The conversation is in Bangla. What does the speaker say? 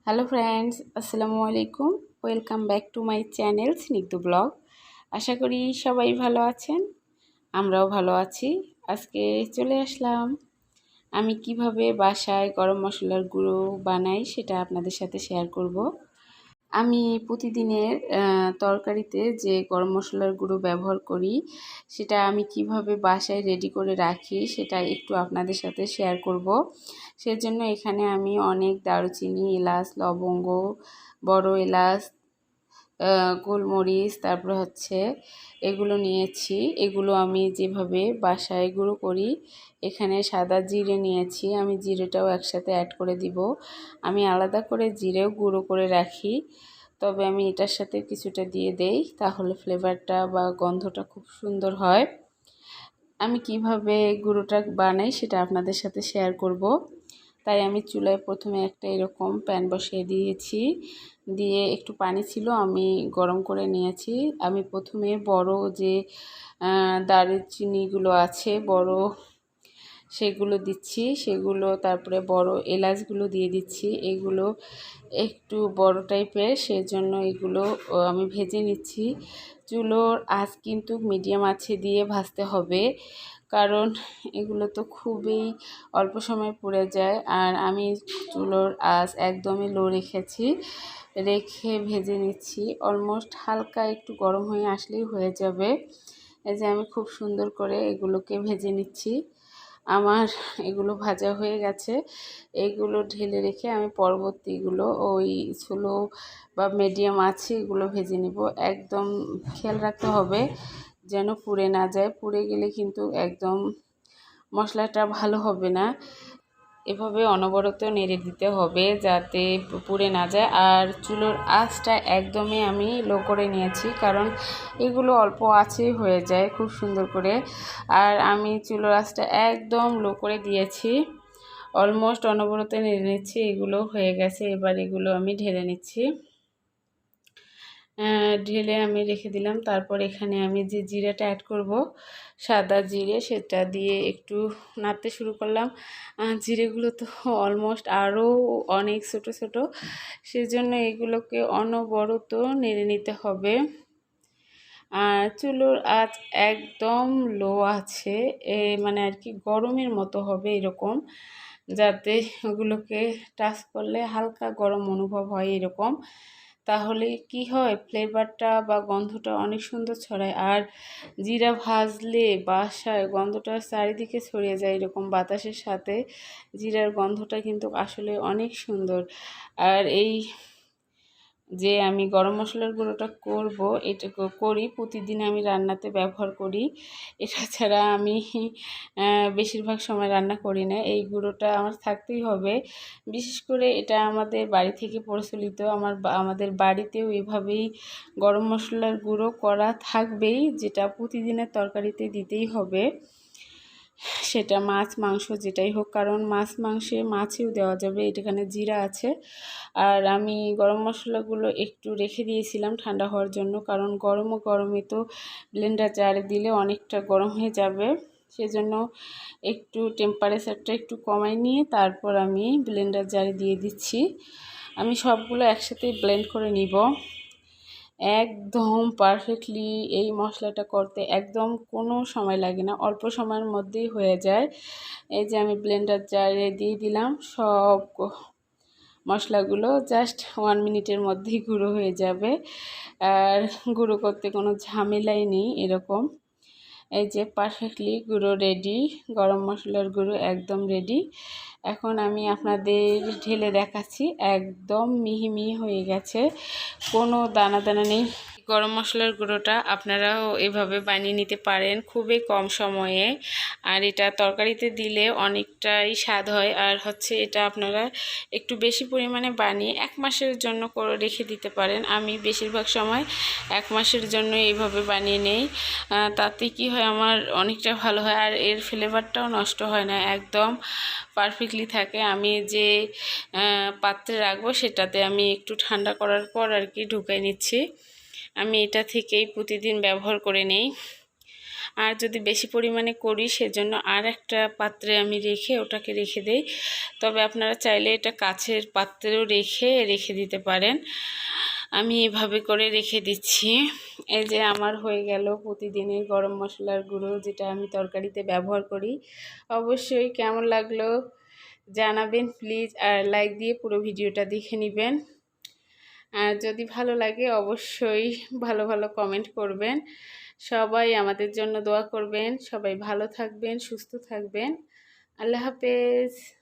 হ্যালো ফ্রেন্ডস, আসসালামু আলাইকুম। Welcome back to my channel স্নিগ্ধ ব্লগ। আশা করি সবাই ভালো আছেন, আমরাও ভালো আছি। আজকে চলে আসলাম আমি কিভাবে বাসায় গরম মশলার গুঁড়ো বানাই সেটা আপনাদের সাথে শেয়ার করব। আমি প্রতিদিনের তরকারিতে যে গরম মশলার গুঁড়ো ব্যবহার করি সেটা আমি কিভাবে বাসায় রেডি করে রাখি সেটা একটু আপনাদের সাথে শেয়ার করব। সেজন্য এখানে আমি অনেক দারুচিনি, এলাচ, লবঙ্গ, বড় এলাচ, গোলমরিচ, তারপরে এগুলো নিয়েছি। এগুলো আমি যেভাবে বাসায় গুঁড়ো করি, এখানে সাদা জিরে নিয়েছি, আমি জিরেটাও একসাথে অ্যাড করে দিব। আমি আলাদা করে জিরেও গুঁড়ো করে রাখি, তবে আমি এটার সাথে কিছুটা দিয়ে দেই, তাহলে ফ্লেভারটা বা গন্ধটা খুব সুন্দর হয়। আমি কিভাবে গুঁড়োটা বানাই সেটা আপনাদের সাথে শেয়ার করব। তাই আমি চুলায় প্রথমে একটা এরকম প্যান বসিয়ে দিয়েছি, দিয়ে একটু পানি ছিল আমি গরম করে নিয়েছি। আমি প্রথমে বড় যে দারুচিনিগুলো আছে বড়, সেগুলো দিচ্ছি, তারপরে বড় এলাচগুলো দিয়ে দিচ্ছি। এগুলো একটু বড় টাইপের, সেজন্য এগুলো আমি ভেজে নিচ্ছি। চুলোর আঁচ কিন্তু মিডিয়াম আঁচে দিয়ে ভাজতে হবে, কারণ এগুলো তো খুবই অল্প সময় পুড়ে যায়। আর আমি চুলোর আঁচ একদমই লো রেখে ভেজে নিচ্ছি। অলমোস্ট হালকা একটু গরম হয়ে আসলেই হয়ে যাবে। এই যে আমি খুব সুন্দর করে এগুলোকে ভেজে নিচ্ছি। আমার এগুলো ভাজা হয়ে গেছে। এগুলো ঢেলে রেখে আমি পরবর্তীগুলো ওই স্লো বা মিডিয়াম আছে এগুলো ভেজে নিব। একদম খেয়াল রাখতে হবে যেন পুড়ে না যায়, পুড়ে গেলে কিন্তু একদম মশলাটা ভালো হবে না। এভাবে অনবরত নেড়ে দিতে হবে যাতে পুড়ে না যায়। আর চুলোর আঁচটা একদমই আমি লো করে নিয়েছি, কারণ এগুলো অল্প আঁচেই হয়ে যায় খুব সুন্দর করে। আর আমি চুলোর আঁচটা একদম লো করে দিয়েছি, অলমোস্ট অনবরত নেড়ে নিচ্ছি। এগুলো হয়ে গেছে, এবার এগুলো আমি ঢেলে নিচ্ছি। ঢেলে আমি রেখে দিলাম। তারপর এখানে আমি যে জিরাটা অ্যাড করব, সাদা জিরে, সেটা দিয়ে একটু নাড়তে শুরু করলাম। জিরেগুলো তো অলমোস্ট আরও অনেক ছোট ছোট, সেজন্য এগুলোকে অনবরত নেড়ে নিতে হবে। আর চুলোর আঁচ একদম লো আছে, মানে আর কি গরমের মতো হবে এরকম, যাতে ওগুলোকে টাচ করলে হালকা গরম অনুভব হয় এরকম। তাহলে কি হয়, ফ্লেভারটা বা গন্ধটা অনেক সুন্দর ছড়ায়। আর জিরা ভাজলে বাসায় গন্ধটা চারিদিকে ছড়িয়ে যায়, এরকম বাতাসের সাথে জিরার গন্ধটা কিন্তু আসলে অনেক সুন্দর। আর এই যে আমি গরম মশলার গুঁড়োটা করব, এটা করি প্রতিদিন, আমি রান্নাতে ব্যবহার করি। এটা ছাড়া আমি বেশিরভাগ সময় রান্না করি না। এই গুঁড়োটা আমার থাকতেই হবে। বিশেষ করে এটা আমাদের বাড়ি থেকে প্রচলিত, আমাদের বাড়িতেও এভাবেই গরম মশলার গুঁড়ো করা থাকবেই, যেটা প্রতিদিনের তরকারিতে দিতেই হবে, সেটা মাছ মাংস যেটাই হোক, কারণ মাছেও দেওয়া যাবে। এখানে জিরা আছে। আর আমি গরম মশলাগুলো একটু রেখে দিয়েছিলাম ঠান্ডা হওয়ার জন্য, কারণ গরমে তো ব্লেন্ডার জারে দিলে অনেকটা গরম হয়ে যাবে। সেজন্য একটু টেম্পারেচারটা একটু কমাই নিয়ে তারপর আমি ব্লেন্ডার জারে দিয়ে দিচ্ছি। আমি সবগুলো একসাথে ব্লেন্ড করে নিব। একদম পারফেক্টলি এই মশলাটা করতে একদম কোনো সময় লাগে না, অল্প সময়ের মধ্যেই হয়ে যায়। এই যে আমি ব্লেন্ডার জারে দিয়ে দিলাম সব মশলাগুলো, জাস্ট 1 মিনিটের মধ্যেই গুঁড়ো হয়ে যাবে। আর গুঁড়ো করতে কোনো ঝামেলাই নেই এরকম। এই যে পারফেক্টলি গুঁড়ো রেডি, গরম মশলার গুঁড়ো একদম রেডি। এখন আমি আপনাদের ঢেলে দেখাচ্ছি, একদম মিহি মিহি হয়ে গেছে, কোনো দানা দানা নেই। গরম মশলার গুঁড়োটা আপনারাও এভাবে বানিয়ে নিতে পারেন খুবই কম সময়ে। আর এটা তরকারিতে দিলে অনেকটাই স্বাদ হয়। আর এটা আপনারা একটু বেশি পরিমাণে বানিয়ে 1 মাসের জন্য করে রেখে দিতে পারেন। আমি বেশিরভাগ সময় 1 মাসের জন্য এইভাবে বানিয়ে নেই। তাতে কি হয়, আমার অনেকটা ভালো হয়। আর এর ফ্লেভারটাও নষ্ট হয় না, একদম পারফেক্টলি থাকে। আমি যে পাত্রে রাখবো সেটাতে আমি একটু ঠান্ডা করার পর আর কি ঢুকাই নিচ্ছি। আমি এটা থেকেই প্রতিদিন ব্যবহার করে নেই। আর যদি বেশি পরিমাণে করি সেজন্য আর একটা পাত্রে আমি ওটাকে রেখে দেই। তবে আপনারা চাইলে এটা কাচের পাত্রেও রেখে দিতে পারেন। আমি এভাবে করে রেখে দিচ্ছি। এই যে আমার হয়ে গেল প্রতিদিনের গরম মশলার গুঁড়ো, যেটা আমি তরকারিতে ব্যবহার করি। অবশ্যই কেমন লাগলো জানাবেন প্লিজ, আর লাইক দিয়ে পুরো ভিডিওটা দেখে নেবেন। আর যদি ভালো লাগে অবশ্যই ভালো ভালো কমেন্ট করবেন। সবাই আমাদের জন্য দোয়া করবেন। সবাই ভালো থাকবেন, সুস্থ থাকবেন। আল্লাহ হাফেজ।